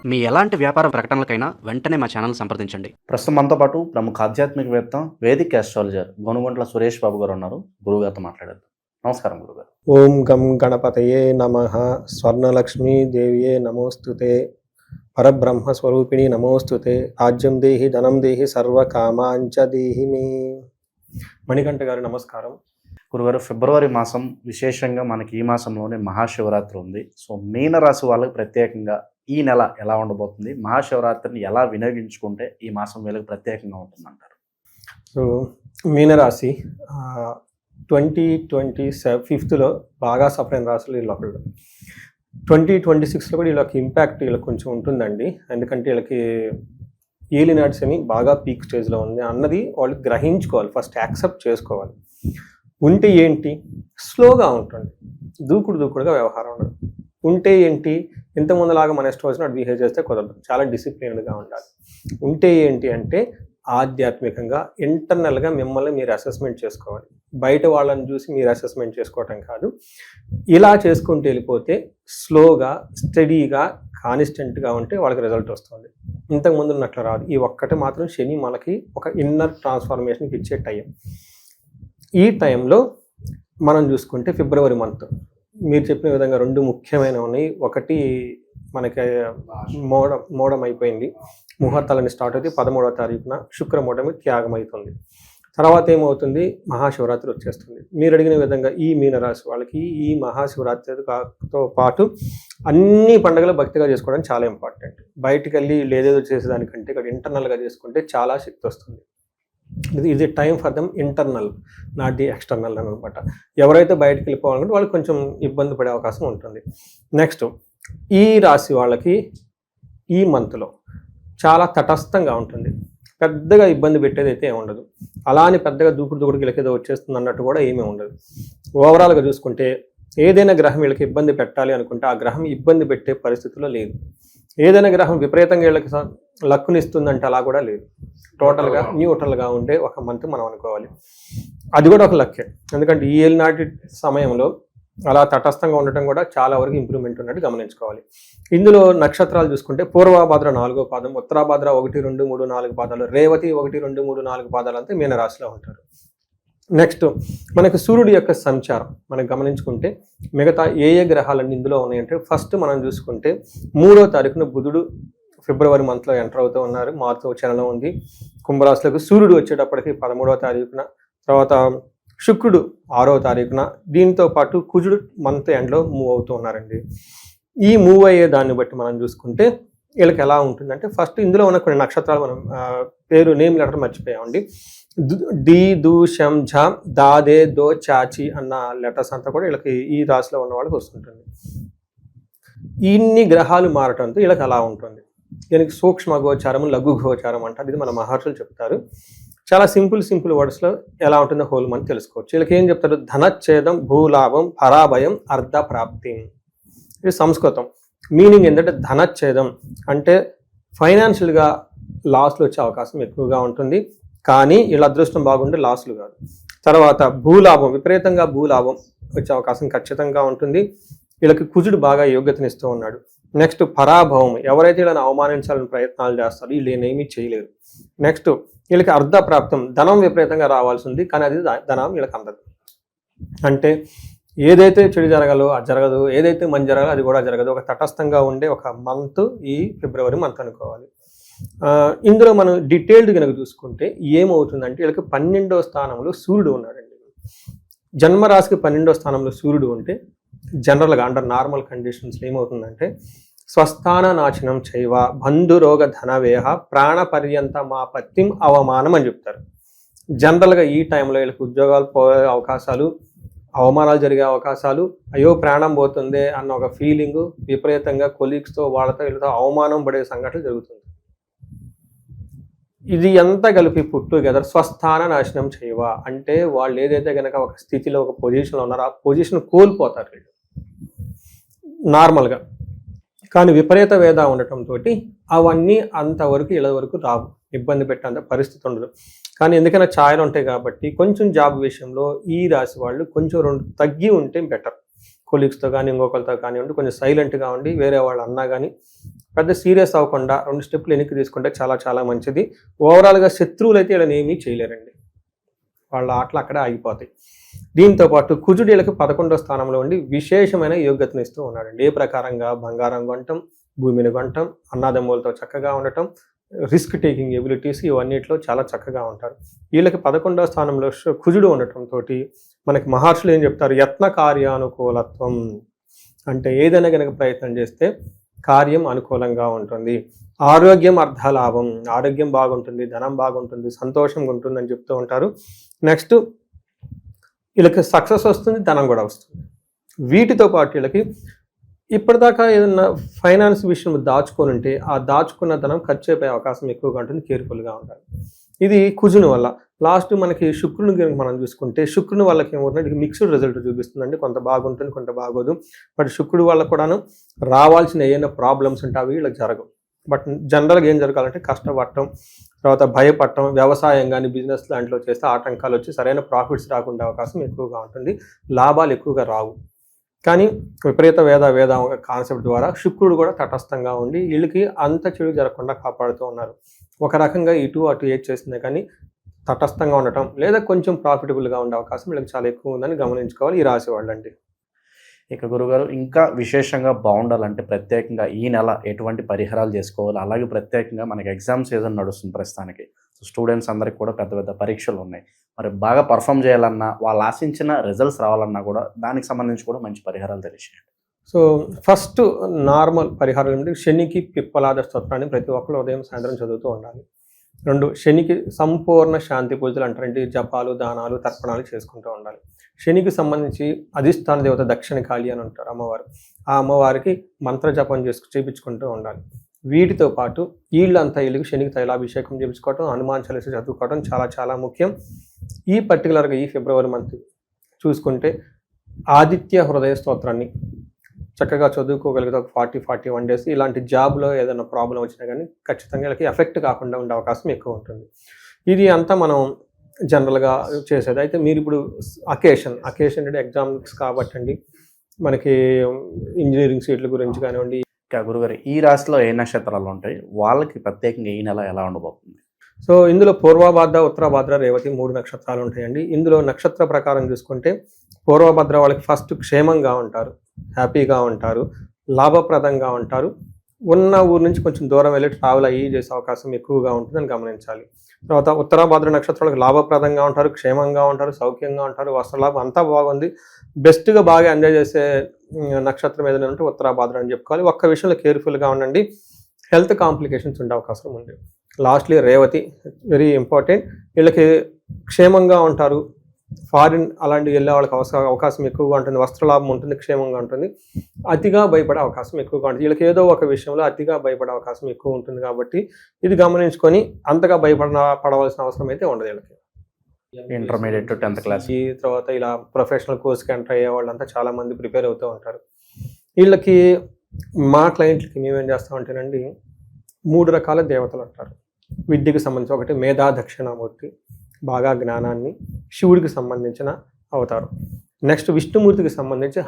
మీ ఎలాంటి వ్యాపార ప్రకటనలకైనా వెంటనే మా ఛానల్ సంప్రదించండి. ప్రస్తుతం మనతో పాటు ప్రముఖ ఆధ్యాత్మికవేత్త వేదిక్ ఆస్ట్రాలజర్ గొనుగొంట్ల సురేష్ బాబు గారు ఉన్నారు. గురువుగారితో మాట్లాడేద్దాం. నమస్కారం గురుగారు. ఓం గం గణపతయే నమః. స్వర్ణలక్ష్మీ దేవియే నమోస్తుతే. పరబ్రహ్మ స్వరూపిణి నమోస్తుతే. రాజ్యం దేహి ధనం దేహి సర్వకామాంచ దేహి మే. మణికంఠ గారు నమస్కారం. గురుగారు, ఫిబ్రవరి మాసం విశేషంగా మనకి ఈ మాసంలోనే మహాశివరాత్రి ఉంది. సో మీనరాశి వాళ్ళకి ప్రత్యేకంగా ఈ నెల ఎలా ఉండబోతుంది, మహాశివరాత్రిని ఎలా వినియోగించుకుంటే ఈ మాసం వీళ్ళకి ప్రత్యేకంగా ఉంటుందంటారు? సో మీనరాశి 2025లో బాగా సఫర్ అయిన రాశులు వీళ్ళు ఒకళ్ళు. 2026లో కూడా వీళ్ళకి ఇంపాక్ట్ వీళ్ళకి కొంచెం ఉంటుందండి. ఎందుకంటే వీళ్ళకి ఏలినాటి శని బాగా పీక్ స్టేజ్లో ఉంది అన్నది వాళ్ళు గ్రహించుకోవాలి, ఫస్ట్ యాక్సెప్ట్ చేసుకోవాలి. ఉంటే ఏంటి, స్లోగా ఉంటుంది, దూకుడుగా వ్యవహారం ఉండదు. ఉంటే ఏంటి, ఇంతకుముందులాగా మన ఇష్టం వచ్చినట్టు బిహేవ్ చేస్తే కుదరదు, చాలా డిసిప్లిన్డ్గా ఉండాలి. ఉంటే ఏంటి అంటే ఆధ్యాత్మికంగా ఇంటర్నల్గా మిమ్మల్ని మీరు అసెస్మెంట్ చేసుకోవాలి. బయట వాళ్ళని చూసి మీరు అసెస్మెంట్ చేసుకోవటం కాదు. ఇలా చేసుకుంటూ వెళ్ళిపోతే స్లోగా స్టడీగా కాన్స్టెంట్గా ఉంటే వాళ్ళకి రిజల్ట్ వస్తుంది. ఇంతకుముందు ఉన్నట్లు రాదు. ఈ ఒక్కటి మాత్రం శని మనకి ఒక ఇన్నర్ ట్రాన్స్ఫర్మేషన్కి ఇచ్చే టైం. ఈ టైంలో మనం చూసుకుంటే ఫిబ్రవరి మంత్ మీరు చెప్పిన విధంగా రెండు ముఖ్యమైనవి ఉన్నాయి. ఒకటి మనకి మోడం అయిపోయింది, ముహూర్తాలన్నీ స్టార్ట్ అవుతాయి. 13వ తారీఖున శుక్రమూఢమి త్యాగం అవుతుంది. తర్వాత ఏమవుతుంది, మహాశివరాత్రి వచ్చేస్తుంది. మీరు అడిగిన విధంగా ఈ మీనరాశి వాళ్ళకి ఈ మహాశివరాత్రితో పాటు అన్ని పండుగలు భక్తిగా చేసుకోవడం చాలా ఇంపార్టెంట్. బయటికి వెళ్ళి ఏదేదో చేసేదానికంటే ఇక్కడ ఇంటర్నల్గా చేసుకుంటే చాలా శక్తి వస్తుంది. ఇది time for them internal, not the external అనమాట. ఎవరైతే బయటకు వెళ్ళిపోవాలనుకుంటే వాళ్ళకి కొంచెం ఇబ్బంది పడే అవకాశం ఉంటుంది. నెక్స్ట్, ఈ రాశి వాళ్ళకి ఈ మంత్లో చాలా తటస్థంగా ఉంటుంది. పెద్దగా ఇబ్బంది పెట్టేది అయితే ఏమి ఉండదు. అలా అని పెద్దగా దూకుడుకి వీళ్ళకేదో వచ్చేస్తుంది అన్నట్టు కూడా ఏమీ ఉండదు. ఓవరాల్గా చూసుకుంటే ఏదైనా గ్రహం వీళ్ళకి ఇబ్బంది పెట్టాలి అనుకుంటే ఆ గ్రహం ఇబ్బంది పెట్టే పరిస్థితిలో లేదు. ఏదైనా గ్రహం విపరీతంగా వీళ్ళకి లక్కునిస్తుందంటే అలా కూడా లేదు. టోటల్గా న్యూట్రల్గా ఉండే ఒక మంత్ మనం అనుకోవాలి. అది కూడా ఒక లక్కే. ఎందుకంటే ఈ ఏలినాటి సమయంలో అలా తటస్థంగా ఉండటం కూడా చాలా వరకు ఇంప్రూవ్మెంట్ ఉన్నట్టు గమనించుకోవాలి. ఇందులో నక్షత్రాలు చూసుకుంటే పూర్వభాద్ర 4వ పాదం, ఉత్తరాభాద్ర 1, 2, 3, 4 పాదాలు, రేవతి 1, 2, 3, 4 పాదాలు అంతా మీనరాశిలో ఉంటారు. నెక్స్ట్, మనకి సూర్యుడి యొక్క సంచారం మనం గమనించుకుంటే మిగతా ఏ గ్రహాలన్నీ ఇందులో ఉన్నాయంటే ఫస్ట్ మనం చూసుకుంటే 3వ తారీఖున బుధుడు ఫిబ్రవరి మంత్లో ఎంటర్ అవుతూ ఉన్నారు. మార్పు చలనం ఉంది కుంభరాశిలోకి. సూర్యుడు వచ్చేటప్పటికి 13వ తారీఖున, తర్వాత శుక్రుడు 6వ తారీఖున, దీంతో పాటు కుజుడు మంత్ ఎండ్లో మూవ్ అవుతూ ఉన్నారండి. ఈ మూవ్ అయ్యే దాన్ని బట్టి మనం చూసుకుంటే వీళ్ళకి ఎలా ఉంటుందంటే ఫస్ట్ ఇందులో ఉన్న కొన్ని నక్షత్రాలు మనం పేరు నేమ్ లెటర్ మర్చిపోయామండి. డి, దు, శం, ఝ, దా, దే, దో, చాచి అన్న లెటర్స్ అంతా కూడా వీళ్ళకి ఈ రాశిలో ఉన్న వాళ్ళకి వస్తుంటుంది. ఇన్ని గ్రహాలు మారటంతో వీళ్ళకి అలా ఉంటుంది. దీనికి సూక్ష్మ గోచారం, లఘు గోచారం అంటారు. ఇది మన మహర్షులు చెప్తారు. చాలా సింపుల్ వర్డ్స్లో ఎలా ఉంటుందో హోల్ మనం తెలుసుకోవచ్చు. వీళ్ళకి ఏం చెప్తారు, ధనచ్ఛేదం, భూలాభం, పరాభయం, అర్ధ ప్రాప్తి. ఇది సంస్కృతం. మీనింగ్ ఏంటంటే ధనచ్ఛేదం అంటే ఫైనాన్షియల్గా లాస్లు వచ్చే అవకాశం ఎక్కువగా ఉంటుంది, కానీ వీళ్ళ అదృష్టం బాగుంటే లాస్లు కాదు. తర్వాత భూలాభం, విపరీతంగా భూలాభం వచ్చే అవకాశం ఖచ్చితంగా ఉంటుంది. వీళ్ళకి కుజుడు బాగా యోగ్యతనిస్తూ ఉన్నాడు. నెక్స్ట్, పరాభవం, ఎవరైతే వీళ్ళని అవమానించాలని ప్రయత్నాలు చేస్తారో వీళ్ళు ఏమీ చేయలేరు. నెక్స్ట్, వీళ్ళకి అర్ధ ప్రాప్తం, ధనం విపరీతంగా రావాల్సి ఉంది కానీ అది ధనం వీళ్ళకి అందదు. అంటే ఏదైతే చెడు జరగాలో అది జరగదు, ఏదైతే మంచి జరగాలో అది కూడా జరగదు. ఒక తటస్థంగా ఉండే ఒక మంత్ ఈ ఫిబ్రవరి మంత్ అనుకోవాలి. ఇందులో మనం డీటెయిల్డ్ కనుక చూసుకుంటే ఏమవుతుందంటే వీళ్ళకి 12వ స్థానంలో సూర్యుడు ఉన్నాడండి. జన్మరాశికి 12వ స్థానంలో సూర్యుడు ఉంటే జనరల్గా అండర్ నార్మల్ కండిషన్స్లో ఏమవుతుందంటే స్వస్థాన నాశనం చైవ, బంధురోగ ధనవేహ, ప్రాణ పర్యంత మా పత్తిం అవమానం అని చెప్తారు. జనరల్గా ఈ టైంలో వీళ్ళకి ఉద్యోగాలు పోయే అవకాశాలు, అవమానాలు జరిగే అవకాశాలు, అయ్యో ప్రాణం పోతుంది అన్న ఒక ఫీలింగు, విపరీతంగా కొలీగ్స్తో వాళ్ళతో వీళ్ళతో అవమానం పడే సంఘటనలు జరుగుతుంది. ఇది ఎంత కలిపి పుట్టు గెదర్ స్వస్థాన నాశనం చేయవ అంటే వాళ్ళు ఏదైతే కనుక ఒక స్థితిలో ఒక పొజిషన్లో ఉన్నారో ఆ పొజిషన్ కోల్పోతారు వీళ్ళు నార్మల్గా. కానీ విపరీత వేద ఉండటంతో అవన్నీ అంతవరకు ఇలా వరకు రావు, ఇబ్బంది పెట్టేంత పరిస్థితి ఉండదు. కానీ ఎందుకైనా ఛాయలు ఉంటాయి కాబట్టి కొంచెం జాబ్ విషయంలో ఈ రాశి వాళ్ళు కొంచెం రెండు తగ్గి ఉంటే బెటర్. కొలీగ్స్తో కానీ ఇంకొకరితో కానివ్వండి కొంచెం సైలెంట్గా ఉండి వేరే వాళ్ళు అన్నా కానీ పెద్ద సీరియస్ అవ్వకుండా 2 స్టెప్పులు వెనక్కి తీసుకుంటే చాలా చాలా మంచిది. ఓవరాల్గా శత్రువులు అయితే వీళ్ళని ఏమీ చేయలేరండి, వాళ్ళ ఆటలు అక్కడే ఆగిపోతాయి. దీంతో పాటు కుజుడు వీళ్ళకి 11వ స్థానంలో ఉండి విశేషమైన యోగ్యతను ఇస్తూ ఉన్నాడండి. ఏ ప్రకారంగా బంగారం కొనటం, భూమిని కొనటం, అన్నదమ్ములతో చక్కగా ఉండటం, రిస్క్ టేకింగ్ ఎబిలిటీస్ ఇవన్నిట్లో చాలా చక్కగా ఉంటారు. వీళ్ళకి 11వ స్థానంలో కుజుడు ఉండటంతో మనకి మహర్షులు ఏం చెప్తారు, యత్న కార్యానుకూలత్వం అంటే ఏదైనా కనుక ప్రయత్నం చేస్తే కార్యం అనుకూలంగా ఉంటుంది. ఆరోగ్యం అర్ధలాభం, ఆరోగ్యం బాగుంటుంది, ధనం బాగుంటుంది, సంతోషంగా ఉంటుంది అని చెప్తూ ఉంటారు. నెక్స్ట్ వీళ్ళకి సక్సెస్ వస్తుంది, ధనం కూడా వస్తుంది. వీటితో పాటు వీళ్ళకి ఇప్పటిదాకా ఏదన్నా ఫైనాన్స్ విషయం దాచుకొని ఉంటే ఆ దాచుకున్న ధనం ఖర్చు అయిపోయే అవకాశం ఎక్కువగా ఉంటుంది, కేర్ఫుల్గా ఉండాలి. ఇది కుజుని వల్ల. లాస్ట్ మనకి శుక్రుని కనుక మనం చూసుకుంటే శుక్రుని వాళ్ళకి ఏమవుతుందంటే మిక్స్డ్ రిజల్ట్ చూపిస్తుందండి, కొంత బాగుంటుంది కొంత బాగోదు. బట్ శుక్రుడు వల్ల కూడాను రావాల్సిన ఏమైనా ప్రాబ్లమ్స్ ఉంటే అవి వీళ్ళకి జరగవు. బట్ జనరల్గా ఏం జరగాలంటే కష్టపడటం, తర్వాత భయపడటం, వ్యవసాయం కానీ బిజినెస్ లాంటిలో చేస్తే ఆటంకాలు వచ్చి సరైన ప్రాఫిట్స్ రాకుండా అవకాశం ఎక్కువగా ఉంటుంది, లాభాలు ఎక్కువగా రావు. కానీ విపరీత వేద కాన్సెప్ట్ ద్వారా శుక్రుడు కూడా తటస్థంగా ఉండి వీళ్ళకి అంత చెడు జరగకుండా కాపాడుతూ ఉన్నారు. ఒక రకంగా ఇటు అటు ఏది చేసినా కానీ తటస్థంగా ఉండటం లేదా కొంచెం ప్రాఫిటబుల్గా ఉండే అవకాశం వీళ్ళకి చాలా ఎక్కువ ఉందని గమనించుకోవాలి ఈ రాశి వాళ్ళండి. ఇక గురుగారు ఇంకా విశేషంగా బాగుండాలంటే ప్రత్యేకంగా ఈ నెల ఎటువంటి పరిహారాలు చేసుకోవాలి, అలాగే ప్రత్యేకంగా మనకి ఎగ్జామ్ సీజన్ నడుస్తుంది ప్రస్తుతానికి. సో స్టూడెంట్స్ అందరికి కూడా పెద్ద పెద్ద పరీక్షలు ఉన్నాయి, మరి బాగా పర్ఫామ్ చేయాలన్నా వాళ్ళు ఆశించిన రిజల్ట్స్ రావాలన్నా కూడా దానికి సంబంధించి కూడా మంచి పరిహారాలు తెలియజేయండి. సో ఫస్ట్ నార్మల్ పరిహారం ఏమిటి, శనికి పిప్పలాద స్తోత్రాన్ని ప్రతి ఒక్కరు ఉదయం సాయంత్రం చదువుతూ ఉండాలి. 2 శనికి సంపూర్ణ శాంతి పూజలు అంటారంటే జపాలు, దానాలు, తర్పణాలు చేసుకుంటూ ఉండాలి. శనికి సంబంధించి అధిష్టాన దేవత దక్షిణ కాళి అని ఉంటారు అమ్మవారు, ఆ అమ్మవారికి మంత్ర జపం చేయించుకుంటూ ఉండాలి. వీటితో పాటు వీళ్ళంతా వీళ్ళకి శనికి తైలాభిషేకం చేయించుకోవటం, హనుమాన్ చాలీస చదువుకోవడం చాలా చాలా ముఖ్యం. ఈ పర్టికులర్గా ఈ ఫిబ్రవరి మంత్ చూసుకుంటే ఆదిత్య హృదయ స్తోత్రాన్ని చక్కగా చదువుకోగలిగితే ఒక 40-41 డేస్ ఇలాంటి జాబ్లో ఏదైనా ప్రాబ్లం వచ్చినా కానీ ఖచ్చితంగా వీళ్ళకి ఎఫెక్ట్ కాకుండా ఉండే అవకాశం ఎక్కువ ఉంటుంది. ఇది అంతా మనం జనరల్గా చేసేది. అయితే మీరు ఇప్పుడు అకేషన్ అంటే ఎగ్జామ్స్ కాబట్టి అండి, మనకి ఇంజనీరింగ్ సీట్ల గురించి కానివ్వండి. ఇంకా గురుగారు ఈ రాశిలో ఏ నక్షత్రాలు ఉంటాయి, వాళ్ళకి ప్రత్యేకంగా ఈ నెల ఎలా ఉండబోతుంది? సో ఇందులో పూర్వభద్ర, ఉత్తరభద్ర, రేవతి 3 నక్షత్రాలు ఉంటాయండి. ఇందులో నక్షత్ర ప్రకారం చూసుకుంటే పూర్వభద్ర వాళ్ళకి ఫస్ట్ క్షేమంగా ఉంటారు, హ్యాపీగా ఉంటారు, లాభప్రదంగా ఉంటారు. ఉన్న ఊరు నుంచి కొంచెం దూరం వెళ్ళి ట్రావెల్ అయ్యి చేసే అవకాశం ఎక్కువగా ఉంటుందని గమనించాలి. తర్వాత ఉత్తరాభద్ర నక్షత్రాలకు లాభప్రదంగా ఉంటారు, క్షేమంగా ఉంటారు, సౌఖ్యంగా ఉంటారు, వస్త్రలాభం అంతా బాగుంది. బెస్ట్గా బాగా ఎంజాయ్ చేసే నక్షత్రం ఏదైనా ఉంటే ఉత్తరాభద్ర అని చెప్పుకోవాలి. ఒక్క విషయంలో కేర్ఫుల్గా ఉండండి, హెల్త్ కాంప్లికేషన్స్ ఉండే అవకాశం ఉంది. లాస్ట్లీ రేవతి వెరీ ఇంపార్టెంట్, వీళ్ళకి క్షేమంగా ఉంటారు, ఫారిన్ అలాంటివి వెళ్ళే వాళ్ళకి అవకాశం ఎక్కువగా ఉంటుంది, వస్త్రలాభం ఉంటుంది, క్షేమంగా ఉంటుంది. అతిగా భయపడే అవకాశం ఎక్కువగా ఉంటుంది, వీళ్ళకి ఏదో ఒక విషయంలో అతిగా భయపడే అవకాశం ఎక్కువ ఉంటుంది. కాబట్టి ఇది గమనించుకొని అంతగా పడవలసిన అవసరం అయితే ఉండదు. వీళ్ళకి ఇంటర్మీడియట్ 10th క్లాస్ ఈ తర్వాత ఇలా ప్రొఫెషనల్ కోర్స్కి ఎంటర్ అయ్యే వాళ్ళంతా చాలామంది ప్రిపేర్ అవుతూ ఉంటారు. వీళ్ళకి మా క్లయింట్లకి మేమేం చేస్తామంటేనండి 3 రకాల దేవతలు అంటారు విద్యకు సంబంధించి. ఒకటి మేధా దక్షిణామూర్తి, బాగా జ్ఞానాన్ని, శివుడికి సంబంధించిన అవతారం. నెక్స్ట్ విష్ణుమూర్తికి సంబంధించి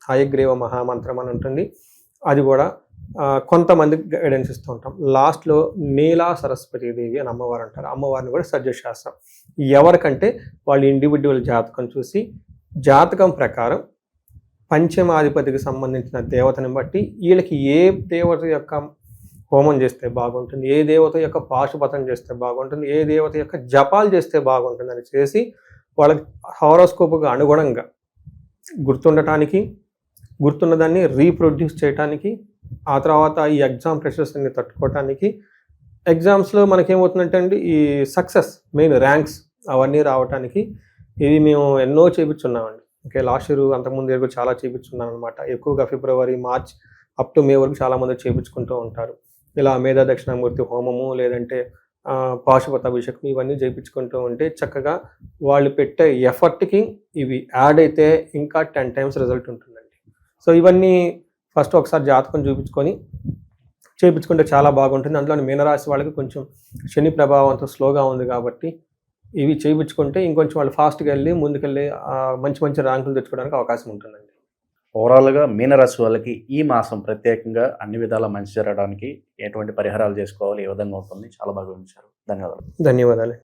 హయగ్రీవ మహామంత్రం అని ఉంటుంది, అది కూడా కొంతమందికి గైడెన్స్ ఇస్తూ ఉంటాం. లాస్ట్లో నీలా సరస్వతీదేవి అని అమ్మవారు అంటారు, అమ్మవారిని కూడా సజెస్ట్ చేస్తాం. ఎవరికంటే వాళ్ళ ఇండివిజువల్ జాతకం చూసి జాతకం ప్రకారం పంచమాధిపతికి సంబంధించిన దేవతని బట్టి వీళ్ళకి ఏ దేవత యొక్క హోమం చేస్తే బాగుంటుంది, ఏ దేవత యొక్క పాశుపతం చేస్తే బాగుంటుంది, ఏ దేవత యొక్క జపాలు చేస్తే బాగుంటుంది అని చేసి వాళ్ళకి హారోస్కోప్గా అనుగుణంగా గుర్తుండటానికి, గుర్తున్నదాన్ని రీప్రొడ్యూస్ చేయడానికి, ఆ తర్వాత ఈ ఎగ్జామ్ ప్రెషర్స్ అన్ని తట్టుకోవటానికి, ఎగ్జామ్స్లో మనకేమవుతుందంటే అండి ఈ సక్సెస్ మెయిన్ ర్యాంక్స్ అవన్నీ రావడానికి ఇవి మేము ఎన్నో చేయించున్నామండి. ఓకే, లాస్ట్ ఇయర్ అంతకుముందు ఇయర్ చాలా చేయించున్నాను అనమాట. ఎక్కువగా ఫిబ్రవరి, మార్చ్ అప్ టు మే వరకు చాలామంది చేయించుకుంటూ ఉంటారు. ఇలా మేధా దక్షిణామూర్తి హోమము లేదంటే పాశుపత అభిషేకం ఇవన్నీ చేయించుకుంటూ ఉంటే చక్కగా వాళ్ళు పెట్టే ఎఫర్ట్కి ఇవి యాడ్ అయితే ఇంకా 10 times రిజల్ట్ ఉంటుందండి. సో ఇవన్నీ ఫస్ట్ ఒకసారి జాతకం చేయించుకుంటే చాలా బాగుంటుంది. అందులో మీనరాశి వాళ్ళకి కొంచెం శని ప్రభావంతో స్లోగా ఉంది కాబట్టి ఇవి చేయించుకుంటే ఇంకొంచెం వాళ్ళు ఫాస్ట్గా వెళ్ళి ముందుకెళ్ళి మంచి మంచి ర్యాంకులు తెచ్చుకోవడానికి అవకాశం ఉంటుందండి. ఓవరాల్గా మీనరాశి వాళ్ళకి ఈ మాసం ప్రత్యేకంగా అన్ని విధాలా మంచి జరగడానికి ఎటువంటి పరిహారాలు చేసుకోవాలి, ఏ విధంగా ఉంటుంది చాలా బాగా వివరించారు. ధన్యవాదాలు. ధన్యవాదాలు.